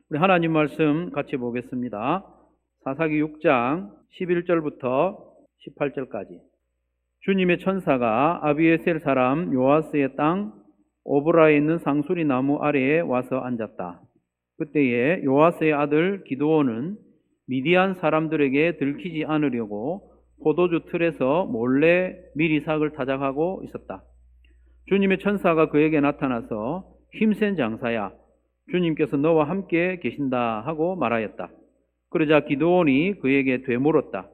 우리 하나님 말씀 같이 보겠습니다. 사사기 6장 11절부터 18절까지. 주님의 천사가 아비에셀 사람 요아스의 땅 오브라에 있는 상수리 나무 아래에 와서 앉았다. 그때에 요아스의 아들 기드온은 미디안 사람들에게 들키지 않으려고 포도주 틀에서 몰래 밀이삭을 타작하고 있었다. 주님의 천사가 그에게 나타나서 힘센 장사야, 주님께서 너와 함께 계신다 하고 말하였다. 그러자 기드온이 그에게 되물었다.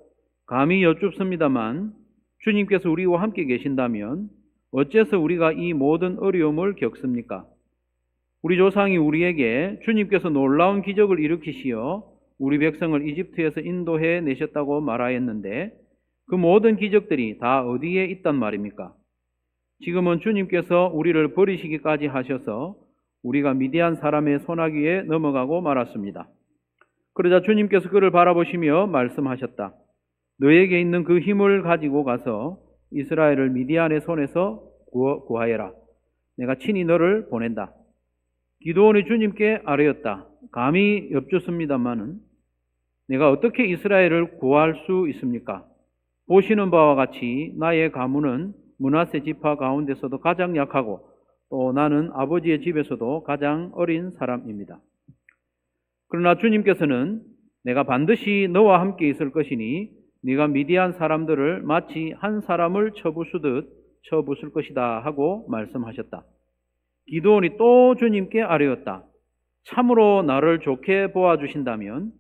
감히 여쭙습니다만 주님께서 우리와 함께 계신다면 어째서 우리가 이 모든 어려움을 겪습니까? 우리 조상이 우리에게 주님께서 놀라운 기적을 일으키시어 우리 백성을 이집트에서 인도해 내셨다고 말하였는데 그 모든 기적들이 다 어디에 있단 말입니까? 지금은 주님께서 우리를 버리시기까지 하셔서 우리가 미디안 사람의 손아귀에 넘어가고 말았습니다. 그러자 주님께서 그를 바라보시며 말씀하셨다. 너에게 있는 그 힘을 가지고 가서 이스라엘을 미디안의 손에서 구하여라. 내가 친히 너를 보낸다. 기드온이 주님께 아뢰었다. 감히 여쭙습니다마는 내가 어떻게 이스라엘을 구할 수 있습니까? 보시는 바와 같이 나의 가문은 므낫세 지파 가운데서도 가장 약하고 또 나는 아버지의 집에서도 가장 어린 사람입니다. 그러나 주님께서는 내가 반드시 너와 함께 있을 것이니 네가 미디안 사람들을 마치 한 사람을 쳐부수듯 쳐부술 것이다 하고 말씀하셨다. 기드온이 또 주님께 아뢰었다. 참으로 나를 좋게 보아주신다면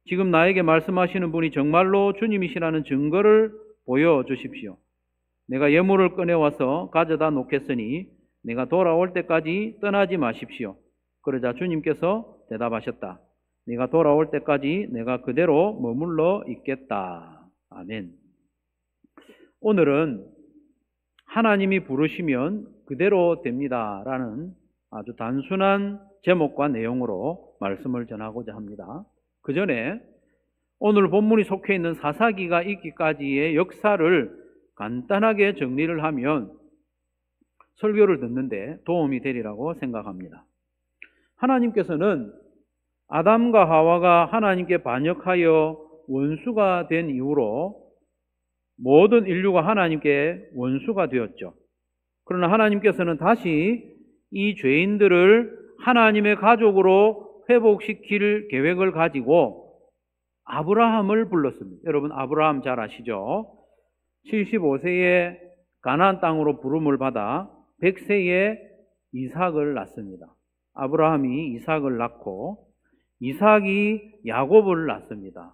지금 나에게 말씀하시는 분이 정말로 주님이시라는 증거를 보여주십시오. 내가 예물을 꺼내와서 가져다 놓겠으니 내가 돌아올 때까지 떠나지 마십시오. 그러자 주님께서 대답하셨다. 네가 돌아올 때까지 내가 그대로 머물러 있겠다. 아멘. 오늘은 하나님이 부르시면 그대로 됩니다 라는 아주 단순한 제목과 내용으로 말씀을 전하고자 합니다. 그 전에 오늘 본문이 속해 있는 사사기가 있기까지의 역사를 간단하게 정리를 하면 설교를 듣는데 도움이 되리라고 생각합니다. 하나님께서는 아담과 하와가 하나님께 반역하여 원수가 된 이후로 모든 인류가 하나님께 원수가 되었죠. 그러나 하나님께서는 다시 이 죄인들을 하나님의 가족으로 회복시킬 계획을 가지고 아브라함을 불렀습니다. 여러분 아브라함 잘 아시죠? 75세에 가나안 땅으로 부름을 받아 100세에 이삭을 낳습니다. 아브라함이 이삭을 낳고 이삭이 야곱을 낳습니다.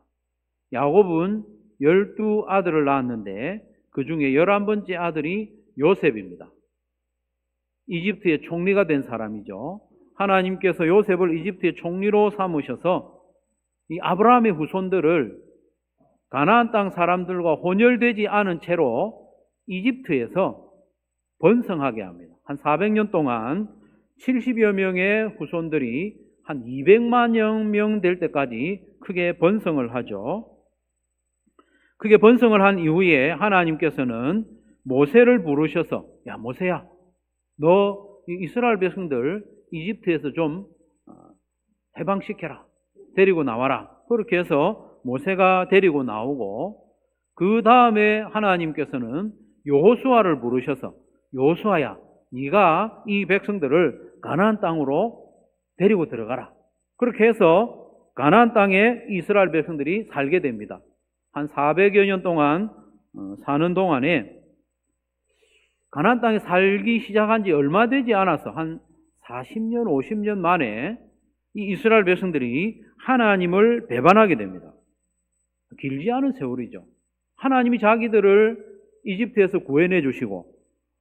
야곱은 12아들을 낳았는데 그 중에 11번째 아들이 요셉입니다. 이집트의 총리가 된 사람이죠. 하나님께서 요셉을 이집트의 총리로 삼으셔서 이 아브라함의 후손들을 가나안 땅 사람들과 혼혈되지 않은 채로 이집트에서 번성하게 합니다. 한 400년 동안 70여 명의 후손들이 한 200만 명 될 때까지 크게 번성을 하죠. 크게 번성을 한 이후에 하나님께서는 모세를 부르셔서 야 모세야 너 이스라엘 백성들 이집트에서 좀 해방시켜라. 데리고 나와라. 그렇게 해서 모세가 데리고 나오고 그 다음에 하나님께서는 여호수아를 부르셔서 여호수아야 네가 이 백성들을 가나안 땅으로 데리고 들어가라. 그렇게 해서 가나안 땅에 이스라엘 백성들이 살게 됩니다. 한 400여 년 동안 사는 동안에 가나안 땅에 살기 시작한 지 얼마 되지 않아서 한 40년, 50년 만에 이 이스라엘 백성들이 하나님을 배반하게 됩니다. 길지 않은 세월이죠. 하나님이 자기들을 이집트에서 구해내 주시고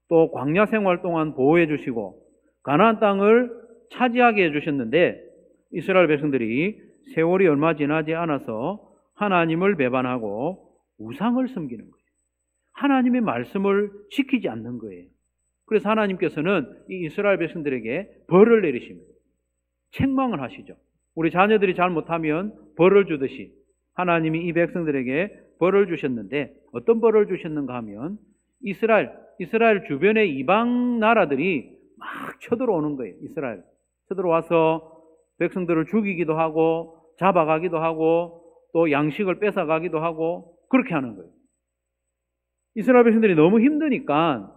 또 광야 생활 동안 보호해 주시고 가나안 땅을 차지하게 해주셨는데 이스라엘 백성들이 세월이 얼마 지나지 않아서 하나님을 배반하고 우상을 섬기는 거예요. 하나님의 말씀을 지키지 않는 거예요. 그래서 하나님께서는 이 이스라엘 백성들에게 벌을 내리십니다. 책망을 하시죠. 우리 자녀들이 잘못하면 벌을 주듯이 하나님이 이 백성들에게 벌을 주셨는데 어떤 벌을 주셨는가 하면 이스라엘 주변의 이방 나라들이 막 쳐들어오는 거예요. 이스라엘 쳐들어와서 백성들을 죽이기도 하고 잡아가기도 하고 또 양식을 뺏어가기도 하고 그렇게 하는 거예요. 이스라엘 백성들이 너무 힘드니까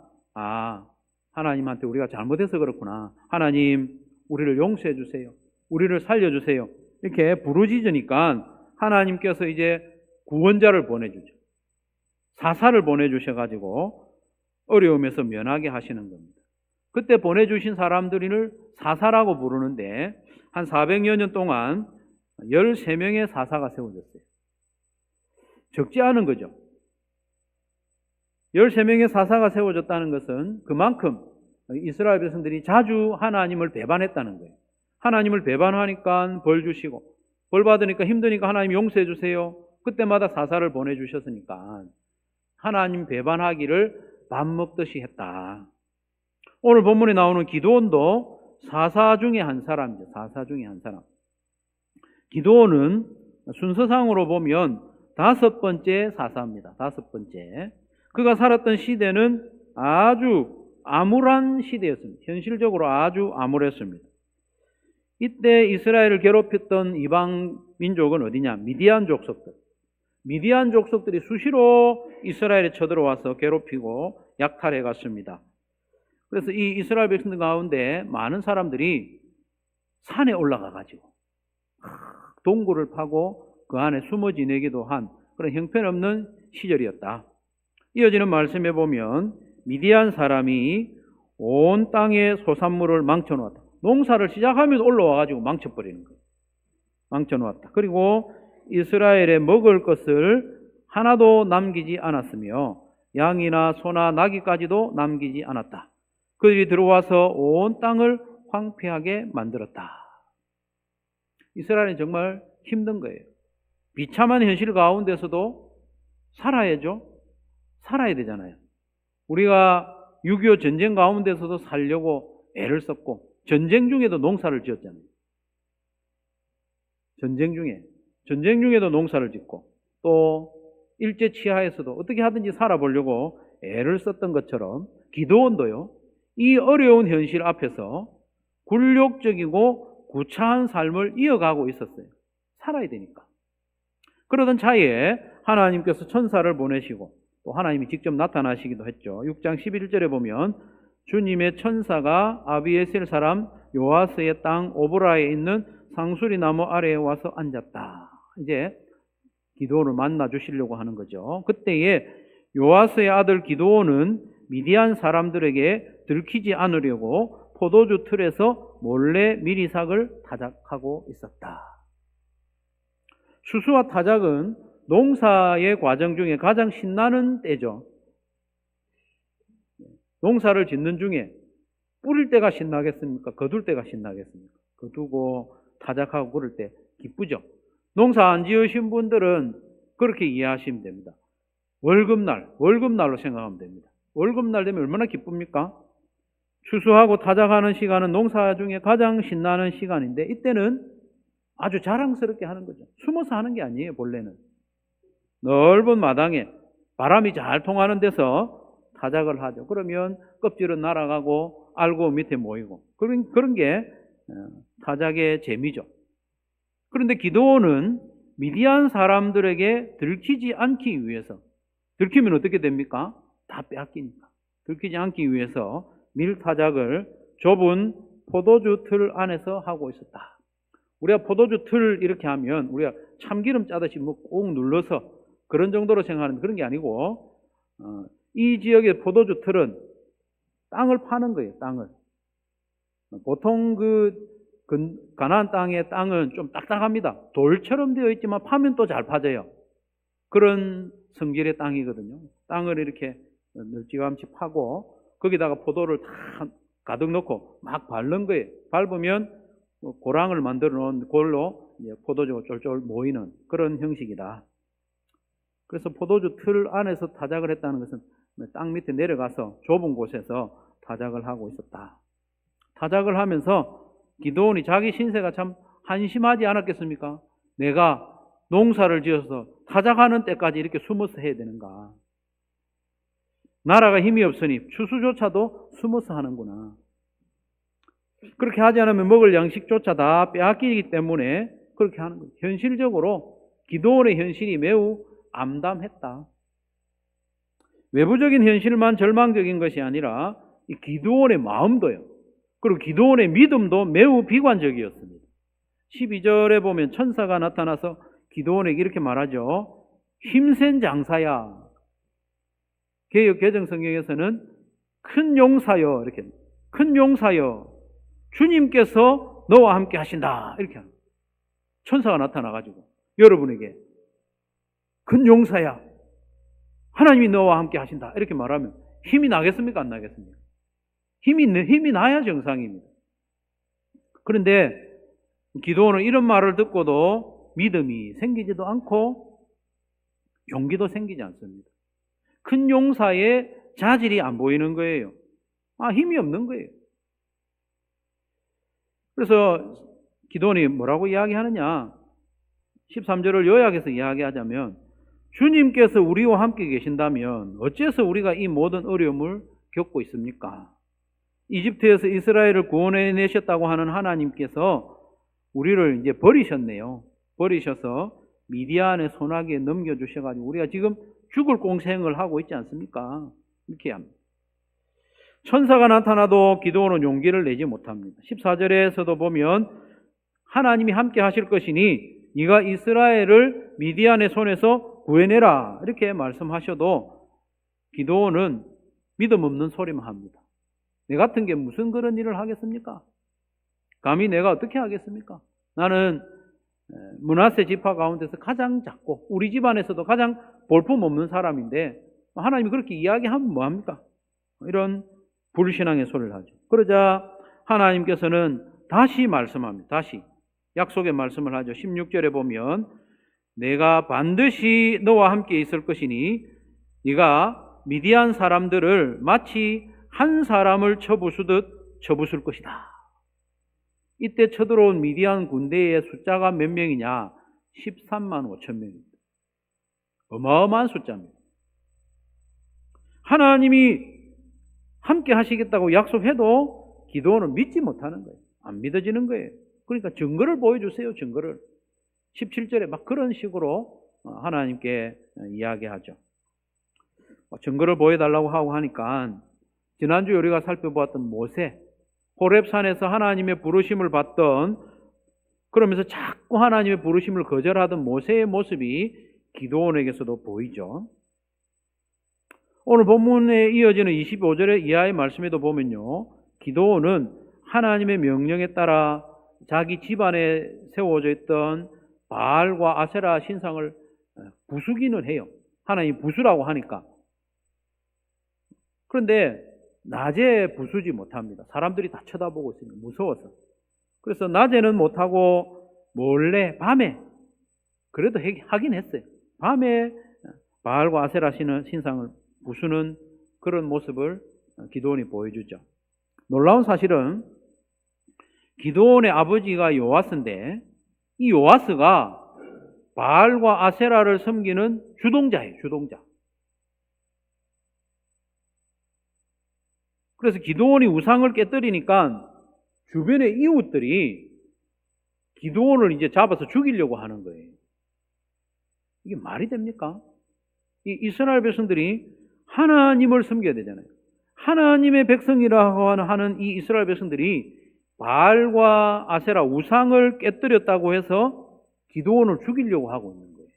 하나님한테 우리가 잘못해서 그렇구나. 하나님 우리를 용서해 주세요. 우리를 살려주세요. 이렇게 부르짖으니까 하나님께서 이제 구원자를 보내주죠. 사사를 보내주셔가지고 어려움에서 면하게 하시는 겁니다. 그때 보내주신 사람들을 사사라고 부르는데 한 400여 년 동안 13명의 사사가 세워졌어요. 적지 않은 거죠. 13명의 사사가 세워졌다는 것은 그만큼 이스라엘 백성들이 자주 하나님을 배반했다는 거예요. 하나님을 배반하니까 벌 주시고 벌 받으니까 힘드니까 하나님 용서해 주세요. 그때마다 사사를 보내주셨으니까 하나님 배반하기를 밥 먹듯이 했다. 오늘 본문에 나오는 기드온도 사사 중에 한 사람이죠. 사사 중에 한 사람. 기드온은 순서상으로 보면 5번째 사사입니다. 5번째. 그가 살았던 시대는 아주 암울한 시대였습니다. 현실적으로 아주 암울했습니다. 이때 이스라엘을 괴롭혔던 이방 민족은 어디냐? 미디안 족속들. 미디안 족속들이 수시로 이스라엘에 쳐들어와서 괴롭히고 약탈해 갔습니다. 그래서 이 이스라엘 백성들 가운데 많은 사람들이 산에 올라가 가지고 동굴을 파고 그 안에 숨어 지내기도 한 그런 형편없는 시절이었다. 이어지는 말씀에 보면 미디안 사람이 온 땅의 소산물을 망쳐놓았다. 농사를 시작하면서 올라와가지고 망쳐버리는 거예요. 망쳐놓았다. 그리고 이스라엘에 먹을 것을 하나도 남기지 않았으며 양이나 소나 나귀까지도 남기지 않았다. 그들이 들어와서 온 땅을 황폐하게 만들었다. 이스라엘은 정말 힘든 거예요. 비참한 현실 가운데서도 살아야죠. 살아야 되잖아요. 우리가 6.25 전쟁 가운데서도 살려고 애를 썼고 전쟁 중에도 농사를 지었잖아요. 전쟁 중에도 농사를 짓고 또 일제 치하에서도 어떻게 하든지 살아보려고 애를 썼던 것처럼 기드온도요. 이 어려운 현실 앞에서 굴욕적이고 구차한 삶을 이어가고 있었어요. 살아야 되니까. 그러던 차에 하나님께서 천사를 보내시고 또 하나님이 직접 나타나시기도 했죠. 6장 11절에 보면 주님의 천사가 아비에셀 사람 요아스의 땅 오브라에 있는 상수리 나무 아래에 와서 앉았다. 이제 기드온을 만나 주시려고 하는 거죠. 그때에 요아스의 아들 기드온은 미디안 사람들에게 들키지 않으려고 포도주 틀에서 몰래 미리삭을 타작하고 있었다. 추수와 타작은 농사의 과정 중에 가장 신나는 때죠. 농사를 짓는 중에 뿌릴 때가 신나겠습니까? 거둘 때가 신나겠습니까? 거두고 타작하고 그럴 때 기쁘죠. 농사 안 지으신 분들은 그렇게 이해하시면 됩니다. 월급날로 생각하면 됩니다. 월급날 되면 얼마나 기쁩니까? 추수하고 타작하는 시간은 농사 중에 가장 신나는 시간인데 이때는 아주 자랑스럽게 하는 거죠. 숨어서 하는 게 아니에요. 본래는 넓은 마당에 바람이 잘 통하는 데서 타작을 하죠. 그러면 껍질은 날아가고 알고 밑에 모이고 그런 게 타작의 재미죠. 그런데 기드온은 미디안 사람들에게 들키지 않기 위해서, 들키면 어떻게 됩니까? 다 빼앗기니까. 들키지 않기 위해서 밀타작을 좁은 포도주 틀 안에서 하고 있었다. 우리가 포도주 틀 이렇게 하면 우리가 참기름 짜듯이 뭐 꾹 눌러서 그런 정도로 생각하는데 그런 게 아니고 이 지역의 포도주 틀은 땅을 파는 거예요. 땅을. 보통 가나안 땅의 땅은 좀 딱딱합니다. 돌처럼 되어 있지만 파면 또 잘 파져요. 그런 성질의 땅이거든요. 땅을 이렇게 널찍함치 파고 거기다가 포도를 다 가득 넣고 막 밟는 거예요. 밟으면 고랑을 만들어 놓은 골로 포도주가 쫄쫄 모이는 그런 형식이다. 그래서 포도주 틀 안에서 타작을 했다는 것은 땅 밑에 내려가서 좁은 곳에서 타작을 하고 있었다. 타작을 하면서 기드온이 자기 신세가 참 한심하지 않았겠습니까? 내가 농사를 지어서 타작하는 때까지 이렇게 숨어서 해야 되는가? 나라가 힘이 없으니 추수조차도 숨어서 하는구나. 그렇게 하지 않으면 먹을 양식조차 다 빼앗기기 때문에 그렇게 하는 거예요. 현실적으로 기드온의 현실이 매우 암담했다. 외부적인 현실만 절망적인 것이 아니라 이 기드온의 마음도요. 그리고 기드온의 믿음도 매우 비관적이었습니다. 12절에 보면 천사가 나타나서 기드온에게 이렇게 말하죠. 힘센 장사야. 개역 개정 성경에서는 큰 용사여 이렇게 큰 용사여 주님께서 너와 함께 하신다 이렇게 합니다. 천사가 나타나가지고 여러분에게 큰 용사야 하나님이 너와 함께 하신다 이렇게 말하면 힘이 나겠습니까? 안 나겠습니까? 힘이 나야 정상입니다. 그런데 기드온은 이런 말을 듣고도 믿음이 생기지도 않고 용기도 생기지 않습니다. 큰 용사의 자질이 안 보이는 거예요. 힘이 없는 거예요. 그래서 기드온이 뭐라고 이야기하느냐? 13절을 요약해서 이야기하자면 주님께서 우리와 함께 계신다면 어째서 우리가 이 모든 어려움을 겪고 있습니까? 이집트에서 이스라엘을 구원해내셨다고 하는 하나님께서 우리를 이제 버리셨네요. 버리셔서 미디안의 손아귀에 넘겨주셔가지고 우리가 지금 죽을 공생을 하고 있지 않습니까? 이렇게 합니다. 천사가 나타나도 기드온은 용기를 내지 못합니다. 14절에서도 보면 하나님이 함께 하실 것이니 네가 이스라엘을 미디안의 손에서 구해내라 이렇게 말씀하셔도 기드온은 믿음 없는 소리만 합니다. 내 같은 게 무슨 그런 일을 하겠습니까? 감히 내가 어떻게 하겠습니까? 나는 므낫세 지파 가운데서 가장 작고 우리 집안에서도 가장 볼품없는 사람인데 하나님이 그렇게 이야기하면 뭐합니까? 이런 불신앙의 소리를 하죠. 그러자 하나님께서는 다시 말씀합니다. 다시 약속의 말씀을 하죠. 16절에 보면 내가 반드시 너와 함께 있을 것이니 네가 미디안 사람들을 마치 한 사람을 쳐부수듯 쳐부술 것이다. 이때 쳐들어온 미디안 군대의 숫자가 몇 명이냐? 13만 5천 명입니다. 어마어마한 숫자입니다. 하나님이 함께 하시겠다고 약속해도 기드온은 믿지 못하는 거예요. 안 믿어지는 거예요. 그러니까 증거를 보여주세요. 증거를. 17절에 막 그런 식으로 하나님께 이야기하죠. 증거를 보여달라고 하고 하니까 지난주에 우리가 살펴보았던 모세, 호렙산에서 하나님의 부르심을 받던, 그러면서 자꾸 하나님의 부르심을 거절하던 모세의 모습이 기드온에게서도 보이죠. 오늘 본문에 이어지는 25절의 이하의 말씀에도 보면요, 기드온은 하나님의 명령에 따라 자기 집안에 세워져 있던 바알과 아세라 신상을 부수기는 해요. 하나님이 부수라고 하니까. 그런데 낮에 부수지 못합니다. 사람들이 다 쳐다보고 있으니 무서워서. 그래서 낮에는 못하고 몰래 밤에 그래도 하긴 했어요. 밤에 바알과 아세라 신상을 부수는 그런 모습을 기드온이 보여주죠. 놀라운 사실은 기드온의 아버지가 요아스인데 이 요아스가 바알과 아세라를 섬기는 주동자예요. 주동자. 그래서 기드온이 우상을 깨뜨리니까 주변의 이웃들이 기드온을 이제 잡아서 죽이려고 하는 거예요. 이게 말이 됩니까? 이 이스라엘 백성들이 하나님을 섬겨야 되잖아요. 하나님의 백성이라고 하는 이 이스라엘 백성들이 바알과 아세라 우상을 깨뜨렸다고 해서 기드온을 죽이려고 하고 있는 거예요.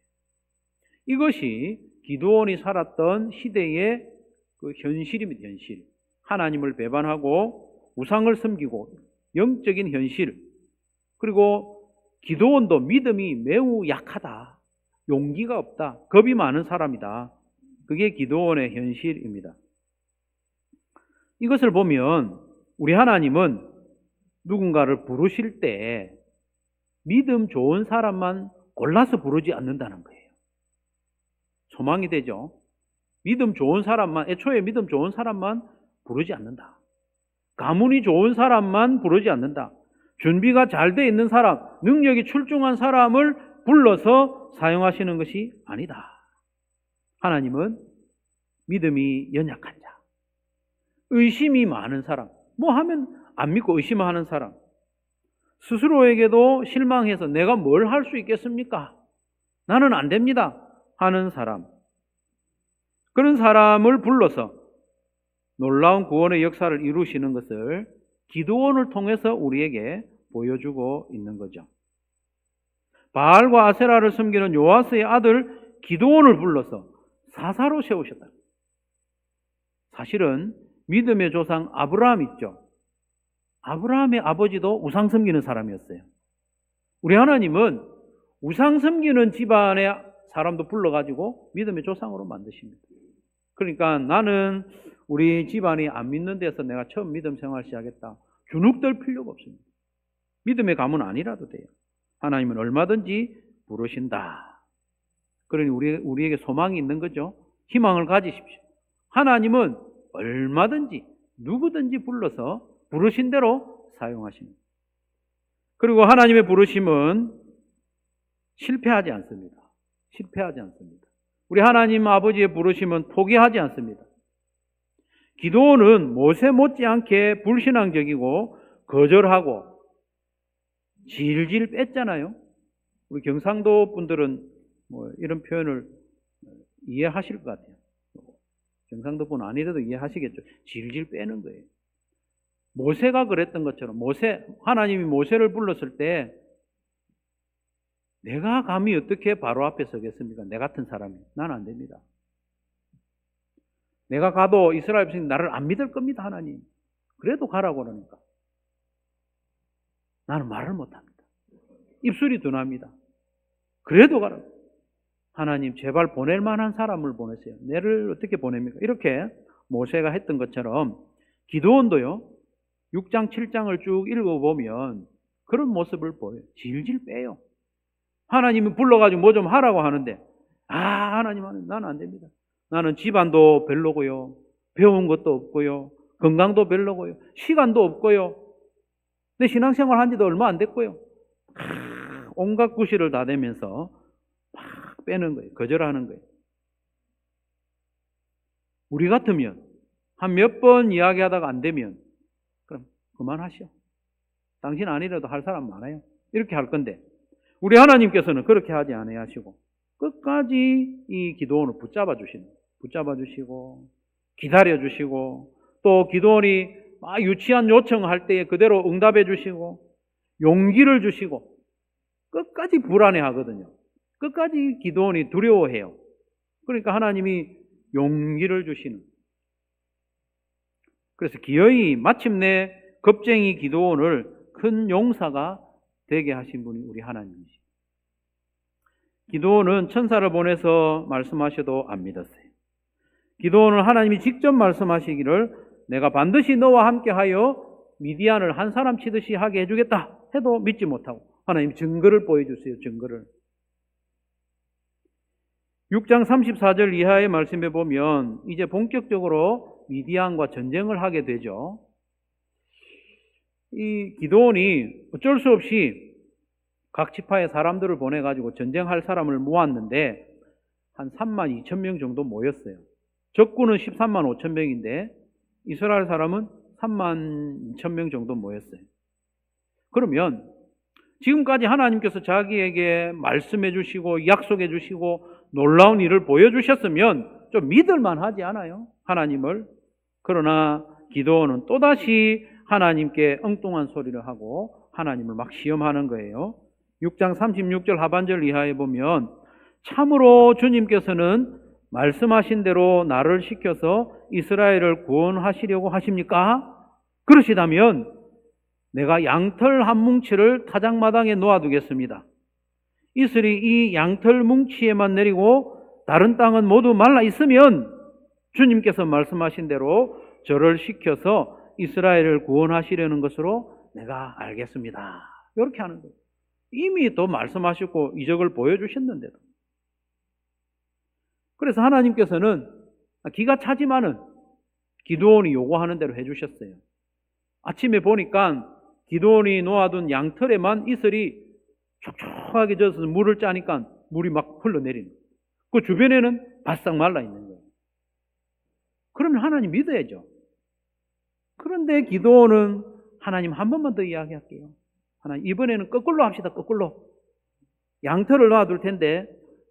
이것이 기드온이 살았던 시대의 그 현실입니다. 현실. 하나님을 배반하고 우상을 섬기고 영적인 현실. 그리고 기드온도 믿음이 매우 약하다. 용기가 없다. 겁이 많은 사람이다. 그게 기드온의 현실입니다. 이것을 보면 우리 하나님은 누군가를 부르실 때 믿음 좋은 사람만 골라서 부르지 않는다는 거예요. 소망이 되죠. 믿음 좋은 사람만, 애초에 믿음 좋은 사람만 부르지 않는다. 가문이 좋은 사람만 부르지 않는다. 준비가 잘 돼 있는 사람, 능력이 출중한 사람을 불러서 사용하시는 것이 아니다. 하나님은 믿음이 연약한 자, 의심이 많은 사람, 뭐 하면 안 믿고 의심하는 사람, 스스로에게도 실망해서 내가 뭘 할 수 있겠습니까? 나는 안 됩니다 하는 사람, 그런 사람을 불러서 놀라운 구원의 역사를 이루시는 것을 기드온을 통해서 우리에게 보여주고 있는 거죠. 바알과 아세라를 섬기는 요아스의 아들 기드온을 불러서 사사로 세우셨다. 사실은 믿음의 조상 아브라함 있죠. 아브라함의 아버지도 우상 섬기는 사람이었어요. 우리 하나님은 우상 섬기는 집안의 사람도 불러가지고 믿음의 조상으로 만드십니다. 그러니까 나는 우리 집안이 안 믿는 데서 내가 처음 믿음 생활 시작했다, 주눅들 필요가 없습니다. 믿음의 가문 아니라도 돼요. 하나님은 얼마든지 부르신다. 그러니 우리에게 소망이 있는 거죠. 희망을 가지십시오. 하나님은 얼마든지 누구든지 불러서 부르신 대로 사용하십니다. 그리고 하나님의 부르심은 실패하지 않습니다. 실패하지 않습니다. 우리 하나님 아버지의 부르심은 포기하지 않습니다. 기드온은 모세 못지않게 불신앙적이고 거절하고 질질 뺐잖아요. 우리 경상도 분들은 뭐 이런 표현을 이해하실 것 같아요. 경상도 분 아니라도 이해하시겠죠. 질질 빼는 거예요. 모세가 그랬던 것처럼 하나님이 모세를 불렀을 때 내가 감히 어떻게 바로 앞에 서겠습니까? 내 같은 사람이. 나는 안 됩니다. 내가 가도 이스라엘 백성이 나를 안 믿을 겁니다, 하나님. 그래도 가라고 그러니까. 나는 말을 못합니다. 입술이 둔합니다. 그래도 가라고. 하나님 제발 보낼 만한 사람을 보내세요. 내를 어떻게 보냅니까? 이렇게 모세가 했던 것처럼 기드온도요, 6장 7장을 쭉 읽어보면 그런 모습을 보여요. 질질 빼요. 하나님이 불러가지고 뭐 좀 하라고 하는데 하나님 나는 안 됩니다. 나는 집안도 별로고요, 배운 것도 없고요, 건강도 별로고요, 시간도 없고요, 내 신앙생활 한 지도 얼마 안 됐고요. 온갖 구실을 다 대면서 막 빼는 거예요. 거절하는 거예요. 우리 같으면 한 몇 번 이야기하다가 안 되면 그럼 그만하시오. 당신 아니라도 할 사람 많아요. 이렇게 할 건데 우리 하나님께서는 그렇게 하지 아니하시고 끝까지 이 기드온을 붙잡아 주시고 기다려 주시고, 또 기드온이 막 유치한 요청할 때에 그대로 응답해 주시고 용기를 주시고, 끝까지 불안해하거든요. 끝까지 기드온이 두려워해요. 그러니까 하나님이 용기를 주시는. 그래서 기어이 마침내 겁쟁이 기드온을 큰 용사가 되게 하신 분이 우리 하나님이시. 기드온은 천사를 보내서 말씀하셔도 안 믿었어요. 기드온은 하나님이 직접 말씀하시기를 내가 반드시 너와 함께하여 미디안을 한 사람 치듯이 하게 해주겠다 해도 믿지 못하고 하나님 증거를 보여주세요. 증거를. 6장 34절 이하의 말씀에 보면 이제 본격적으로 미디안과 전쟁을 하게 되죠. 이 기드온이 어쩔 수 없이 각 지파의 사람들을 보내가지고 전쟁할 사람을 모았는데 한 3만 2천 명 정도 모였어요. 적군은 13만 5천 명인데 이스라엘 사람은 3만 2천 명 정도 모였어요. 그러면 지금까지 하나님께서 자기에게 말씀해 주시고 약속해 주시고 놀라운 일을 보여주셨으면 좀 믿을만 하지 않아요? 하나님을. 그러나 기드온은 또다시 하나님께 엉뚱한 소리를 하고 하나님을 막 시험하는 거예요. 6장 36절 하반절 이하에 보면 참으로 주님께서는 말씀하신 대로 나를 시켜서 이스라엘을 구원하시려고 하십니까? 그러시다면 내가 양털 한 뭉치를 타작마당에 놓아두겠습니다. 이슬이 이 양털 뭉치에만 내리고 다른 땅은 모두 말라 있으면 주님께서 말씀하신 대로 저를 시켜서 이스라엘을 구원하시려는 것으로 내가 알겠습니다. 이렇게 하는 거예요. 이미 또 말씀하셨고 이적을 보여주셨는데도. 그래서 하나님께서는 기가 차지만은 기드온이 요구하는 대로 해주셨어요. 아침에 보니까 기드온이 놓아둔 양털에만 이슬이 촉촉하게 져서 물을 짜니까 물이 막 흘러내리는 거예요. 그 주변에는 바싹 말라 있는 거예요. 그러면 하나님 믿어야죠. 그런데 기드온은 하나님 한 번만 더 이야기할게요. 하나님 이번에는 거꾸로 합시다. 거꾸로. 양털을 놔둘 텐데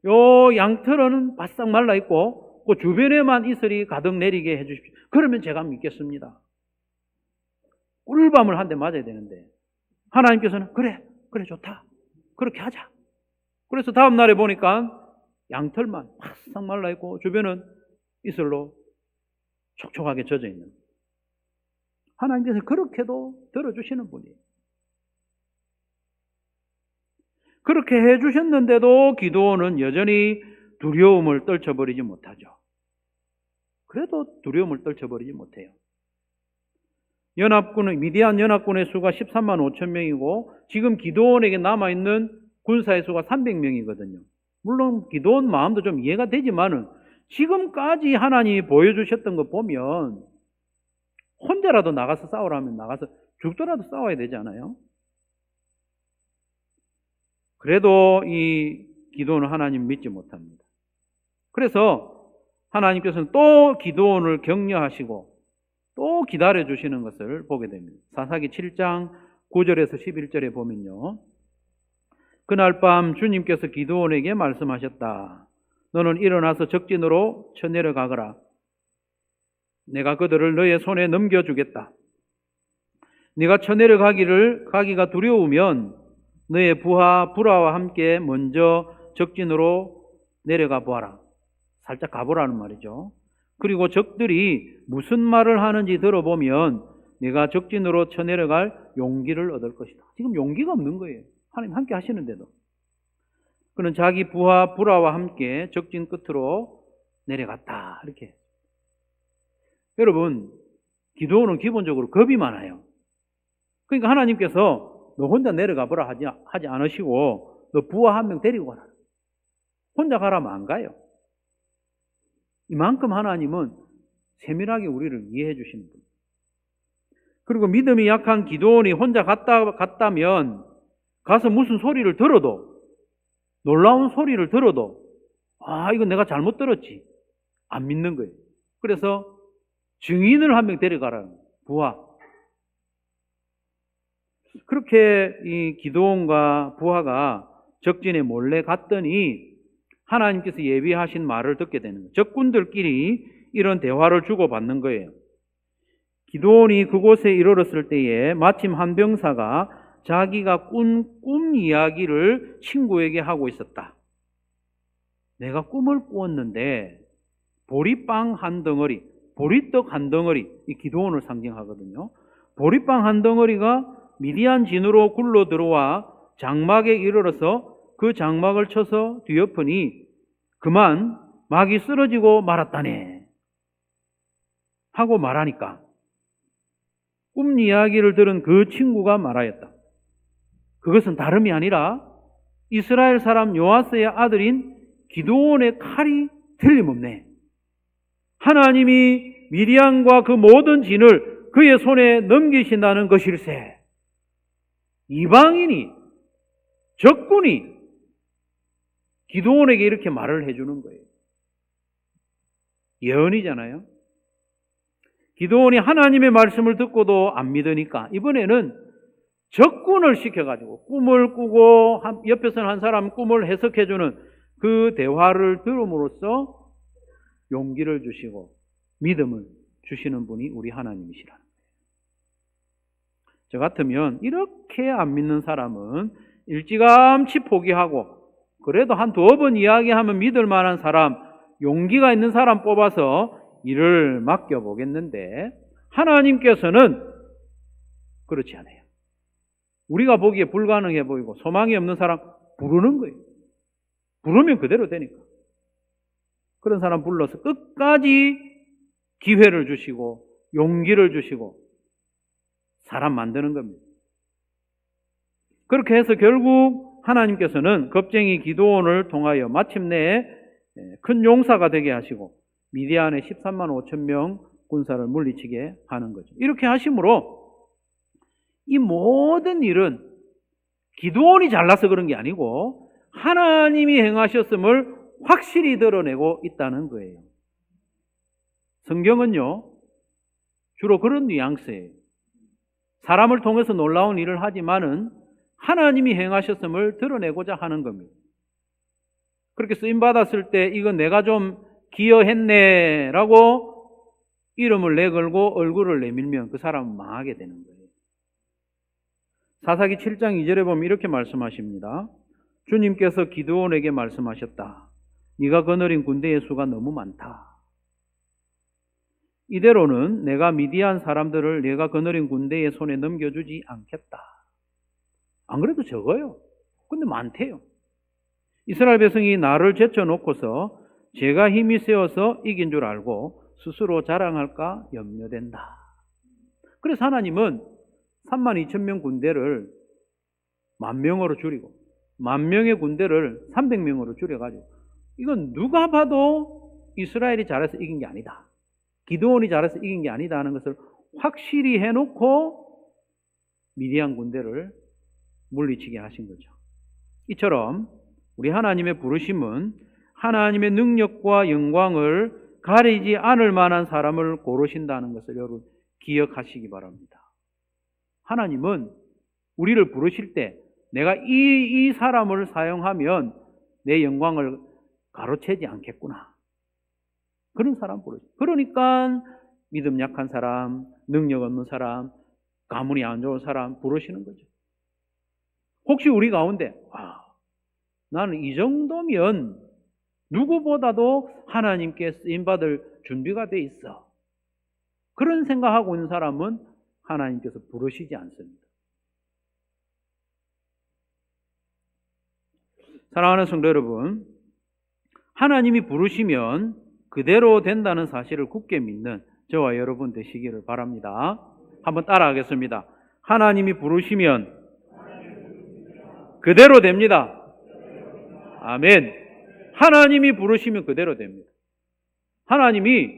요 양털은 바싹 말라 있고 그 주변에만 이슬이 가득 내리게 해주십시오. 그러면 제가 믿겠습니다. 꿀밤을 한 대 맞아야 되는데 하나님께서는 그래 좋다. 그렇게 하자. 그래서 다음 날에 보니까 양털만 바싹 말라 있고 주변은 이슬로 촉촉하게 젖어 있는. 하나님께서 그렇게도 들어주시는 분이에요. 그렇게 해주셨는데도 기드온은 여전히 두려움을 떨쳐버리지 못하죠. 그래도 두려움을 떨쳐버리지 못해요. 미디안 연합군의 수가 13만 5천 명이고 지금 기드온에게 남아있는 군사의 수가 300명이거든요. 물론 기드온 마음도 좀 이해가 되지만은 지금까지 하나님이 보여주셨던 거 보면 혼자라도 나가서 싸우라면 나가서 죽더라도 싸워야 되지 않아요? 그래도 이 기드온은 하나님 믿지 못합니다. 그래서 하나님께서는 또 기드온을 격려하시고 또 기다려주시는 것을 보게 됩니다. 사사기 7장 9절에서 11절에 보면요. 그날 밤 주님께서 기드온에게 말씀하셨다. 너는 일어나서 적진으로 쳐내려가거라. 내가 그들을 너의 손에 넘겨주겠다. 네가 쳐내려가기가 두려우면 너의 부하 부라와 함께 먼저 적진으로 내려가 보아라. 살짝 가보라는 말이죠. 그리고 적들이 무슨 말을 하는지 들어보면 네가 적진으로 쳐내려갈 용기를 얻을 것이다. 지금 용기가 없는 거예요. 하나님 함께 하시는데도. 그는 자기 부하 부라와 함께 적진 끝으로 내려갔다. 이렇게. 여러분, 기드온은 기본적으로 겁이 많아요. 그러니까 하나님께서 너 혼자 내려가 보라 하지 않으시고 너 부하 한 명 데리고 가라. 혼자 가라면 안 가요. 이만큼 하나님은 세밀하게 우리를 이해해 주시는 분. 그리고 믿음이 약한 기드온이 혼자 갔다면 가서 무슨 소리를 들어도 놀라운 소리를 들어도 이건 내가 잘못 들었지. 안 믿는 거예요. 그래서 증인을 한 명 데려가라는 부하. 그렇게 이 기드온과 부하가 적진에 몰래 갔더니 하나님께서 예비하신 말을 듣게 되는 거예요. 적군들끼리 이런 대화를 주고받는 거예요. 기드온이 그곳에 이르렀을 때에 마침 한 병사가 자기가 꾼 꿈 이야기를 친구에게 하고 있었다. 내가 꿈을 꾸었는데 보리빵 한 덩어리, 보리떡 한 덩어리, 이 기드온을 상징하거든요. 보리빵 한 덩어리가 미디안 진으로 굴러 들어와 장막에 이르러서 그 장막을 쳐서 뒤엎으니 그만 막이 쓰러지고 말았다네 하고 말하니까 꿈 이야기를 들은 그 친구가 말하였다. 그것은 다름이 아니라 이스라엘 사람 요아스의 아들인 기드온의 칼이 틀림없네. 하나님이 미디안과 그 모든 진을 그의 손에 넘기신다는 것일세. 이방인이, 적군이 기드온에게 이렇게 말을 해주는 거예요. 예언이잖아요. 기드온이 하나님의 말씀을 듣고도 안 믿으니까 이번에는 적군을 시켜가지고 꿈을 꾸고 옆에서는 한 사람 꿈을 해석해주는 그 대화를 들음으로써 용기를 주시고 믿음을 주시는 분이 우리 하나님이시라는 거예요. 저 같으면 이렇게 안 믿는 사람은 일찌감치 포기하고 그래도 한 두어 번 이야기하면 믿을 만한 사람, 용기가 있는 사람 뽑아서 일을 맡겨보겠는데 하나님께서는 그렇지 않아요. 우리가 보기에 불가능해 보이고 소망이 없는 사람 부르는 거예요. 부르면 그대로 되니까. 그런 사람 불러서 끝까지 기회를 주시고 용기를 주시고 사람 만드는 겁니다. 그렇게 해서 결국 하나님께서는 겁쟁이 기드온을 통하여 마침내 큰 용사가 되게 하시고 미디안의 13만 5천 명 군사를 물리치게 하는 거죠. 이렇게 하심으로 이 모든 일은 기드온이 잘나서 그런 게 아니고 하나님이 행하셨음을 확실히 드러내고 있다는 거예요. 성경은요, 주로 그런 뉘앙스예요. 사람을 통해서 놀라운 일을 하지만은 하나님이 행하셨음을 드러내고자 하는 겁니다. 그렇게 쓰임받았을 때 이거 내가 좀 기여했네 라고 이름을 내걸고 얼굴을 내밀면 그 사람은 망하게 되는 거예요. 사사기 7장 2절에 보면 이렇게 말씀하십니다. 주님께서 기드온에게 말씀하셨다. 네가 거느린 군대의 수가 너무 많다. 이대로는 내가 미디안 사람들을 네가 거느린 군대의 손에 넘겨주지 않겠다. 안 그래도 적어요. 근데 많대요. 이스라엘 백성이 나를 제쳐놓고서 제가 힘이 세워서 이긴 줄 알고 스스로 자랑할까 염려된다. 그래서 하나님은 32,000명 군대를 10,000명으로 줄이고 10,000명의 군대를 300명으로 줄여가지고 이건 누가 봐도 이스라엘이 잘해서 이긴 게 아니다. 기드온이 잘해서 이긴 게 아니다 하는 것을 확실히 해놓고 미디안 군대를 물리치게 하신 거죠. 이처럼 우리 하나님의 부르심은 하나님의 능력과 영광을 가리지 않을 만한 사람을 고르신다는 것을 여러분 기억하시기 바랍니다. 하나님은 우리를 부르실 때 내가 이 사람을 사용하면 내 영광을 가로채지 않겠구나. 그런 사람 부르죠. 그러니까 믿음 약한 사람, 능력 없는 사람, 가문이 안 좋은 사람 부르시는 거죠. 혹시 우리 가운데 나는 이 정도면 누구보다도 하나님께 쓰임받을 준비가 돼 있어. 그런 생각하고 있는 사람은 하나님께서 부르시지 않습니다. 사랑하는 성도 여러분, 하나님이 부르시면 그대로 된다는 사실을 굳게 믿는 저와 여러분 되시기를 바랍니다. 한번 따라하겠습니다. 하나님이 부르시면 그대로 됩니다. 아멘. 하나님이 부르시면 그대로 됩니다. 하나님이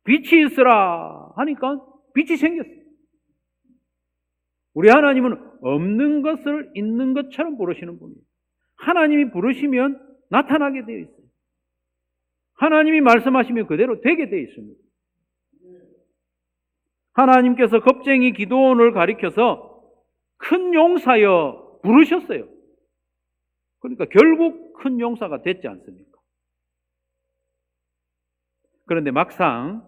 빛이 있으라 하니까 빛이 생겼어요. 우리 하나님은 없는 것을 있는 것처럼 부르시는 분이에요. 하나님이 부르시면 나타나게 되어 있어요. 하나님이 말씀하시면 그대로 되게 되어 있습니다. 하나님께서 겁쟁이 기드온을 가리켜서 큰 용사여 부르셨어요. 그러니까 결국 큰 용사가 됐지 않습니까? 그런데 막상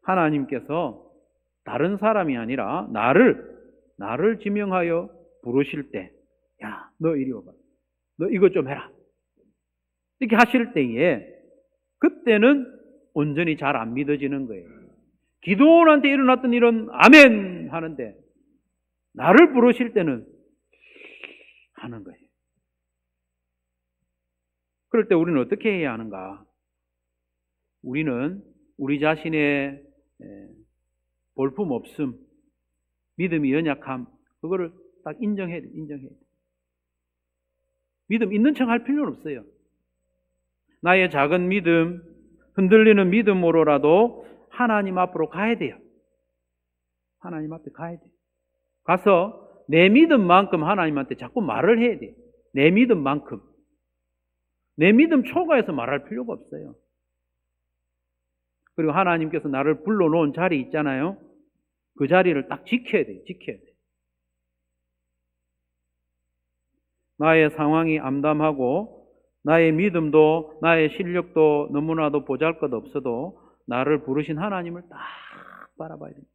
하나님께서 다른 사람이 아니라 나를 지명하여 부르실 때, 야, 너 이리 와봐. 너 이것 좀 해라. 이렇게 하실 때에 그때는 온전히 잘 안 믿어지는 거예요. 기드온한테 일어났던 일은 아멘 하는데 나를 부르실 때는 하는 거예요. 그럴 때 우리는 어떻게 해야 하는가? 우리는 우리 자신의 볼품 없음, 믿음이 연약함, 그거를 딱 인정해야 돼. 믿음 있는 척 할 필요는 없어요. 나의 작은 믿음, 흔들리는 믿음으로라도 하나님 앞으로 가야 돼요. 하나님 앞에 가야 돼요. 가서 내 믿음만큼 하나님한테 자꾸 말을 해야 돼요. 내 믿음만큼. 내 믿음 초과해서 말할 필요가 없어요. 그리고 하나님께서 나를 불러놓은 자리 있잖아요. 그 자리를 딱 지켜야 돼요. 나의 상황이 암담하고 나의 믿음도 나의 실력도 너무나도 보잘것없어도 나를 부르신 하나님을 딱 바라봐야 됩니다.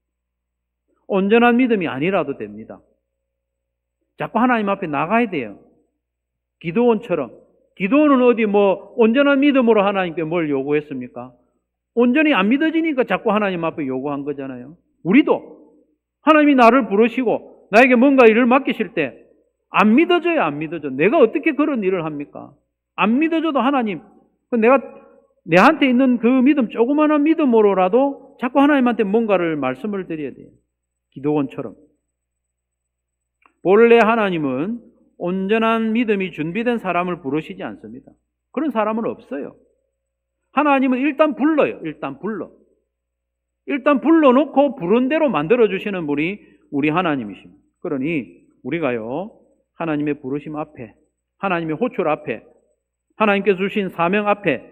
온전한 믿음이 아니라도 됩니다. 자꾸 하나님 앞에 나가야 돼요. 기드온처럼. 기드온은 어디 온전한 믿음으로 하나님께 뭘 요구했습니까? 온전히 안 믿어지니까 자꾸 하나님 앞에 요구한 거잖아요. 우리도 하나님이 나를 부르시고 나에게 뭔가 일을 맡기실 때 안 믿어져요, 안 믿어져. 내가 어떻게 그런 일을 합니까? 안 믿어져도 하나님, 내가 내한테 있는 그 믿음, 조그마한 믿음으로라도 자꾸 하나님한테 뭔가를 말씀을 드려야 돼요. 기드온처럼. 본래 하나님은 온전한 믿음이 준비된 사람을 부르시지 않습니다. 그런 사람은 없어요. 하나님은 일단 불러요. 일단 불러놓고 부른 대로 만들어주시는 분이 우리 하나님이십니다. 그러니 우리가요, 하나님의 부르심 앞에, 하나님의 호출 앞에, 하나님께서 주신 사명 앞에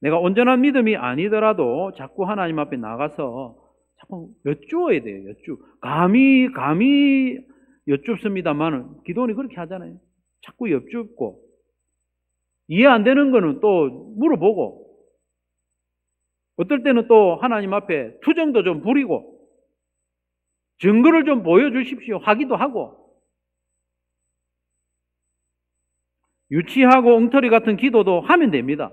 내가 온전한 믿음이 아니더라도 자꾸 하나님 앞에 나가서 자꾸 여쭈어야 돼요. 감히 여쭙습니다만은 기도원이 그렇게 하잖아요. 자꾸 여쭙고 이해 안 되는 거는 또 물어보고 어떨 때는 또 하나님 앞에 투정도 좀 부리고 증거를 좀 보여주십시오 하기도 하고 유치하고 엉터리 같은 기도도 하면 됩니다.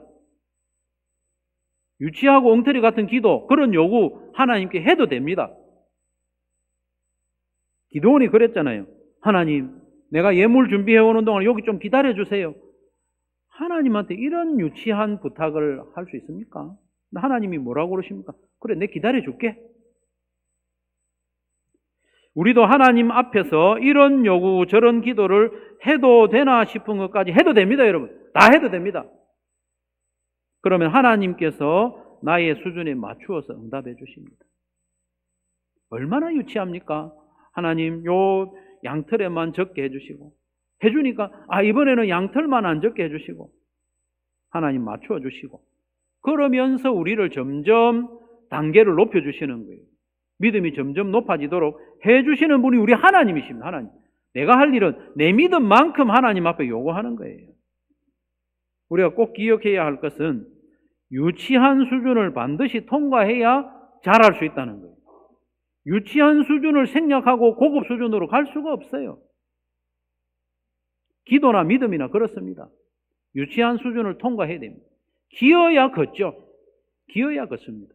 유치하고 엉터리 같은 기도 그런 요구 하나님께 해도 됩니다. 기도원이 그랬잖아요. 하나님 내가 예물 준비해오는 동안 여기 좀 기다려주세요. 하나님한테 이런 유치한 부탁을 할 수 있습니까? 하나님이 뭐라고 그러십니까? 그래 내 기다려줄게. 우리도 하나님 앞에서 이런 요구 저런 기도를 해도 되나 싶은 것까지 해도 됩니다. 여러분 다 해도 됩니다. 그러면 하나님께서 나의 수준에 맞추어서 응답해 주십니다. 얼마나 유치합니까? 하나님 요 양털에만 적게 해주시고 해주니까 이번에는 양털만 안 적게 해주시고 하나님 맞추어 주시고 그러면서 우리를 점점 단계를 높여주시는 거예요. 믿음이 점점 높아지도록 해주시는 분이 우리 하나님이십니다. 하나님. 내가 할 일은 내 믿음만큼 하나님 앞에 요구하는 거예요. 우리가 꼭 기억해야 할 것은 유치한 수준을 반드시 통과해야 잘할 수 있다는 거예요. 유치한 수준을 생략하고 고급 수준으로 갈 수가 없어요. 기도나 믿음이나 그렇습니다. 유치한 수준을 통과해야 됩니다. 기어야 걷죠. 기어야 걷습니다.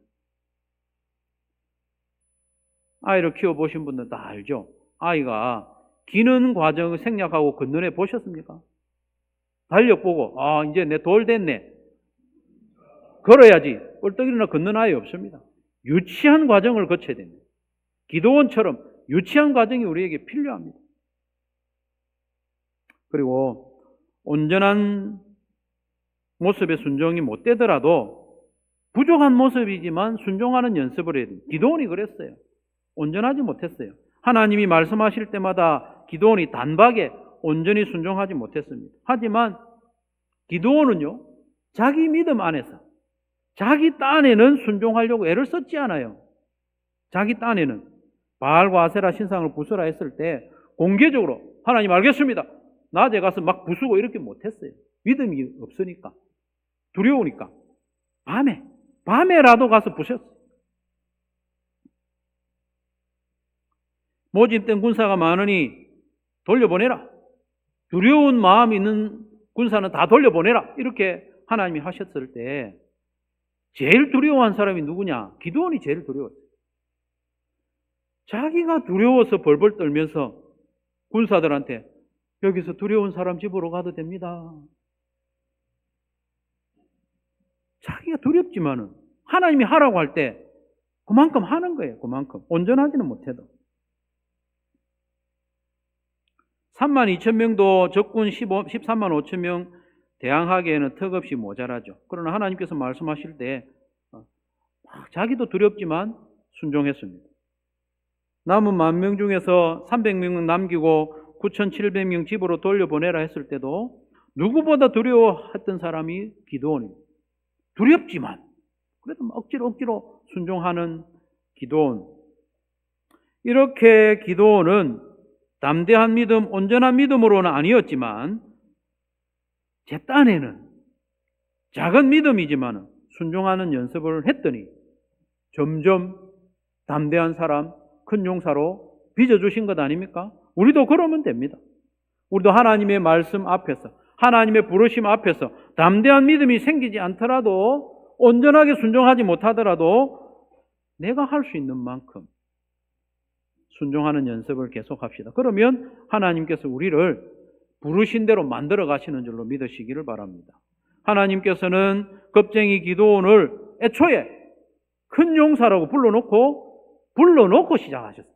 아이를 키워보신 분들은 다 알죠. 아이가 기는 과정을 생략하고 걷는 애 보셨습니까? 달력 보고 이제 내 돌 됐네. 걸어야지. 뻘떡이나 걷는 아이 없습니다. 유치한 과정을 거쳐야 됩니다. 기도원처럼 유치한 과정이 우리에게 필요합니다. 그리고 온전한 모습의 순종이 못 되더라도 부족한 모습이지만 순종하는 연습을 해야 됩니다. 기도원이 그랬어요. 온전하지 못했어요. 하나님이 말씀하실 때마다 기도원이 단박에 온전히 순종하지 못했습니다. 하지만 기도원은요, 자기 믿음 안에서 자기 딴에는 순종하려고 애를 썼지 않아요. 자기 딴에는 바알과 아세라 신상을 부수라 했을 때 공개적으로 하나님 알겠습니다. 낮에 가서 막 부수고 이렇게 못했어요. 믿음이 없으니까. 두려우니까. 밤에라도 가서 부셨어요. 모집된 군사가 많으니 돌려보내라. 두려운 마음이 있는 군사는 다 돌려보내라. 이렇게 하나님이 하셨을 때 제일 두려워한 사람이 누구냐? 기드온이 제일 두려웠어요. 자기가 두려워서 벌벌 떨면서 군사들한테 여기서 두려운 사람 집으로 가도 됩니다. 자기가 두렵지만은 하나님이 하라고 할 때 그만큼 하는 거예요. 그만큼. 온전하지는 못해도. 32,000명도 적군 13만 5천 명 대항하기에는 턱없이 모자라죠. 그러나 하나님께서 말씀하실 때 자기도 두렵지만 순종했습니다. 남은 10,000명 중에서 300명 남기고 9,700명 집으로 돌려보내라 했을 때도 누구보다 두려워했던 사람이 기드온입니다. 두렵지만 그래도 억지로 순종하는 기드온. 이렇게 기드온은 담대한 믿음, 온전한 믿음으로는 아니었지만 제 딴에는 작은 믿음이지만 순종하는 연습을 했더니 점점 담대한 사람, 큰 용사로 빚어주신 것 아닙니까? 우리도 그러면 됩니다. 우리도 하나님의 말씀 앞에서, 하나님의 부르심 앞에서 담대한 믿음이 생기지 않더라도, 온전하게 순종하지 못하더라도 내가 할 수 있는 만큼 순종하는 연습을 계속합시다. 그러면 하나님께서 우리를 부르신 대로 만들어 가시는 줄로 믿으시기를 바랍니다. 하나님께서는 겁쟁이 기드온을 애초에 큰 용사라고 불러놓고 시작하셨어요.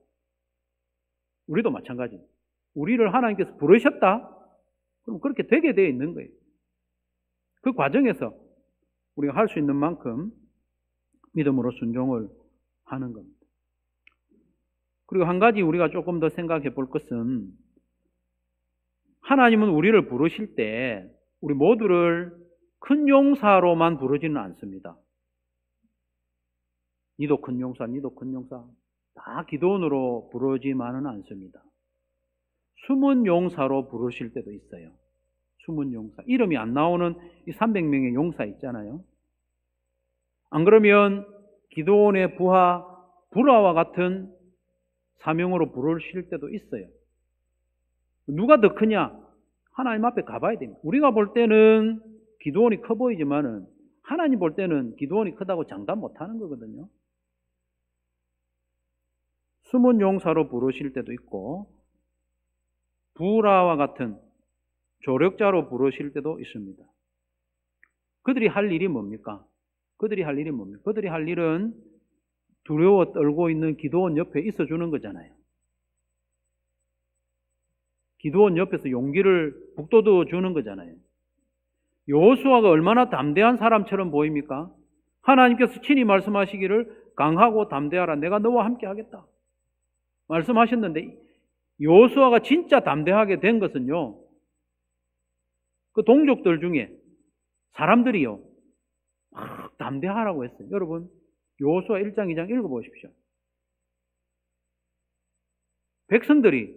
우리도 마찬가지입니다. 우리를 하나님께서 부르셨다? 그럼 그렇게 되게 되어 있는 거예요. 그 과정에서 우리가 할 수 있는 만큼 믿음으로 순종을 하는 겁니다. 그리고 한 가지 우리가 조금 더 생각해 볼 것은, 하나님은 우리를 부르실 때 우리 모두를 큰 용사로만 부르지는 않습니다. 니도 큰 용사, 니도 큰 용사. 다 기도원으로 부르지만은 않습니다. 숨은 용사로 부르실 때도 있어요. 숨은 용사. 이름이 안 나오는 이 300명의 용사 있잖아요. 안 그러면 기도원의 불화와 같은 사명으로 부르실 때도 있어요. 누가 더 크냐? 하나님 앞에 가봐야 됩니다. 우리가 볼 때는 기도원이 커 보이지만은 하나님 볼 때는 기도원이 크다고 장담 못하는 거거든요. 숨은 용사로 부르실 때도 있고 부라와 같은 조력자로 부르실 때도 있습니다. 그들이 할 일이 뭡니까? 그들이 할 일은 두려워 떨고 있는 기도원 옆에 있어주는 거잖아요. 기도원 옆에서 용기를 북돋워 주는 거잖아요. 여호수아가 얼마나 담대한 사람처럼 보입니까? 하나님께서 친히 말씀하시기를 강하고 담대하라. 내가 너와 함께 하겠다. 말씀하셨는데 여호수아가 진짜 담대하게 된 것은요. 그 동족들 중에 사람들이요. 막 담대하라고 했어요. 여러분 여호수아 1장 2장 읽어보십시오. 백성들이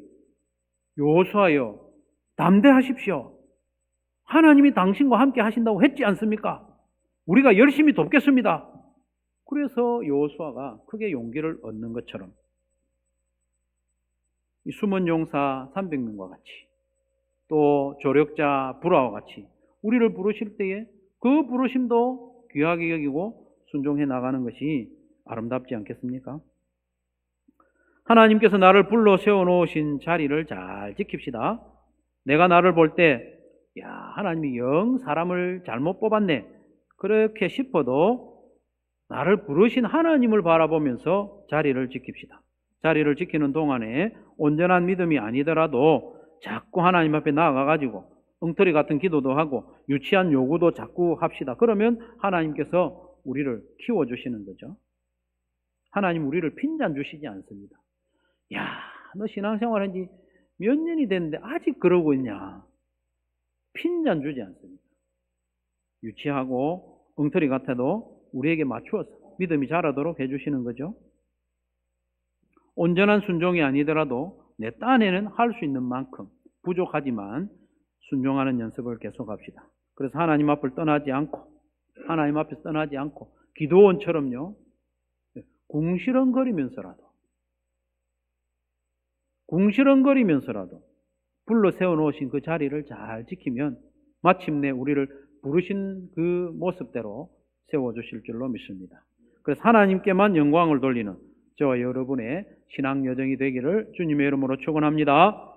여호수아여 담대하십시오. 하나님이 당신과 함께 하신다고 했지 않습니까? 우리가 열심히 돕겠습니다. 그래서 여호수아가 크게 용기를 얻는 것처럼 이 숨은 용사 300명과 같이 또 조력자 부라와 같이 우리를 부르실 때에 그 부르심도 귀하게 여기고 순종해 나가는 것이 아름답지 않겠습니까? 하나님께서 나를 불러 세워놓으신 자리를 잘 지킵시다. 내가 나를 볼 때 야, 하나님이 영 사람을 잘못 뽑았네 그렇게 싶어도 나를 부르신 하나님을 바라보면서 자리를 지킵시다. 자리를 지키는 동안에 온전한 믿음이 아니더라도 자꾸 하나님 앞에 나아가가지고 엉터리 같은 기도도 하고 유치한 요구도 자꾸 합시다. 그러면 하나님께서 우리를 키워주시는 거죠. 하나님 우리를 핀잔 주시지 않습니다. 야, 너 신앙생활 한 지 몇 년이 됐는데 아직 그러고 있냐? 핀잔 주지 않습니다. 유치하고 엉터리 같아도 우리에게 맞추어서 믿음이 자라도록 해주시는 거죠. 온전한 순종이 아니더라도 내 딴에는 할 수 있는 만큼 부족하지만 순종하는 연습을 계속합시다. 그래서 하나님 앞을 떠나지 않고 하나님 앞에서 떠나지 않고 기도원처럼요. 궁시렁거리면서라도 불러 세워놓으신 그 자리를 잘 지키면 마침내 우리를 부르신 그 모습대로 세워주실 줄로 믿습니다. 그래서 하나님께만 영광을 돌리는 저와 여러분의 신앙 여정이 되기를 주님의 이름으로 축원합니다.